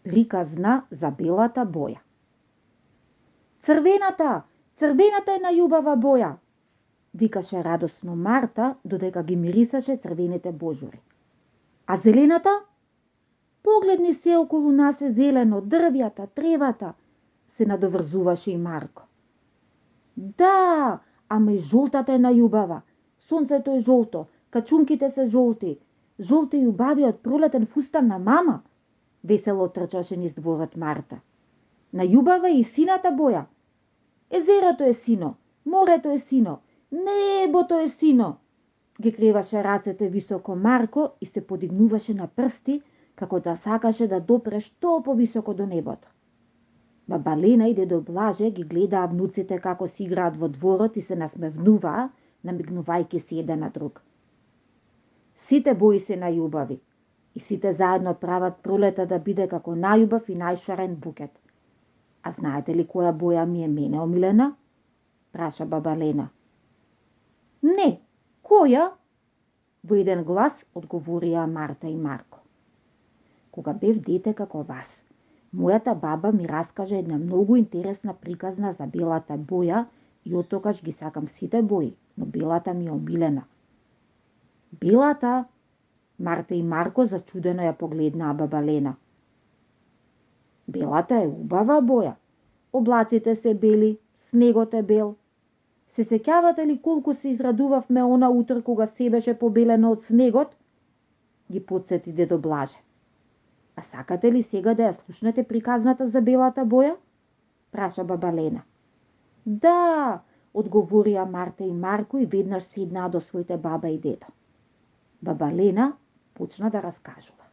приказна за белата боја. Црвената, црвената е најубава боја, викаше радосно Марта, додека ги мирисаше црвените божури. А зелената? Погледни се околу нас е зелено, дрвјата, тревата, се надоврзуваше и Марко. Да, ама и жолтата е најубава. Сонцето е жолто, качунките се жолти, жолти и убави од пролетен фустан на мама, весело трчаше низ дворот Марта. Најубава е и сината боја. Езерото е сино, морето е сино, небото е сино. Ги креваше рацете високо Марко и се подигнуваше на прсти, како да сакаше да допре што повисоко до небото. Баба Лена и дедо Блаже ги гледаа внуците како си играат во дворот и се насмевнуваа, намигнувајќи се еден на друг. Сите бои се најубави и сите заедно прават пролета да биде како најубав и најшарен букет. А знаете ли која боја ми е мене омилена? Праша баба Лена. Не, која? Во еден глас одговорија Марта и Марко. Кога бев дете како вас, мојата баба ми раскаже една многу интересна приказна за белата боја и оттогаш ги сакам сите бои, но белата ми е омилена. Белата? Марта и Марко зачудено ја погледнаа баба Лена. Белата е убава боја. Облаците се бели, снегот е бел. Се сеќавате ли колку се израдувавме она утро кога се беше побелено од снегот? Ги потсети дедо Блаже. А сакате ли сега да ја слушнете приказната за белата боја? Праша баба Лена. Да, одговорија Марта и Марко и веднаш седнаа до своите баба и дедо. Баба Лена почна да раскажува.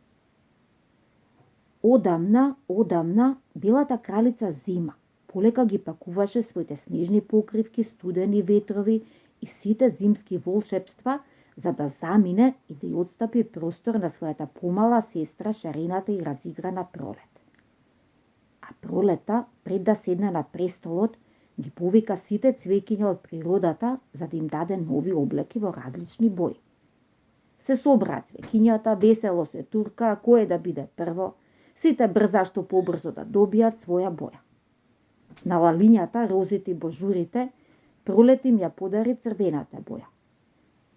Одамна, одамна, белата кралица Зима полека ги пакуваше своите снежни покривки, студени ветрови и сите зимски волшебства, за да замине и да ја отстапи простор на својата помала сестра шарената и разиграна Пролет. А Пролета, пред да седне на престолот, ги повика сите цвеќиња од природата, за да им даде нови облеки во различни бои. Се собраа цвеќињата, весело се туркаа кој да биде прво, сите брза што побрзо да добијат своја боја. На лалињата, розите и божурите, Пролет им ја подари црвената боја.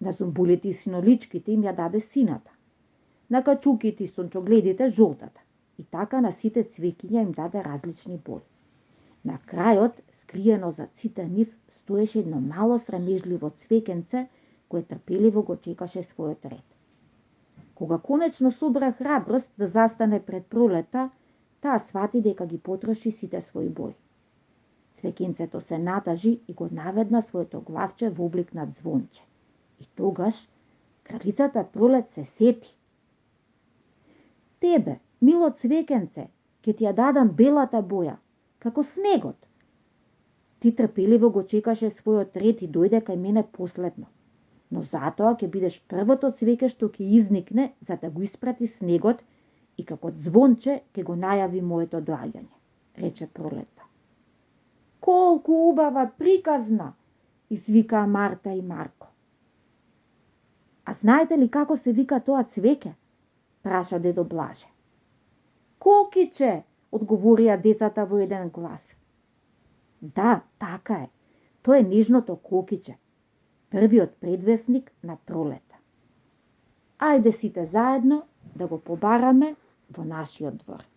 На зумбулите и синоличките им ја даде сината. На качуките и сончогледите жолтата. И така на сите цвеќиња им даде различни бои. На крајот, скриено зад сите нив, стоеше едно мало срамежливо цвекенце, кое трпеливо го чекаше својот ред. Кога конечно собра храброст да застане пред Пролета, таа свати дека ги потроши сите своји бои. Цвекенцето се натажи и го наведна своето главче во облик на звонче. И тогаш кралицата Пролет се сети. Тебе, мило цвекенце, ќе ти ја дадам белата боја, како снегот. Ти трпеливо го чекаше својот ред и дојде кај мене последно. Но затоа ќе бидеш првото цвеќе што ќе изникне за да го испрати снегот и како звонче ќе го најави моето доаѓање, рече Пролета. Колку убава приказна, извикаа Марта и Марко. А знаете ли како се вика тоа цвеќе? Праша дедо Блаже. Кокиче, одговорија децата во еден глас. Да, така е. Тоа е нежното кокиче, првиот предвесник на Пролета. Ајде сите заедно да го побараме во нашиот двор.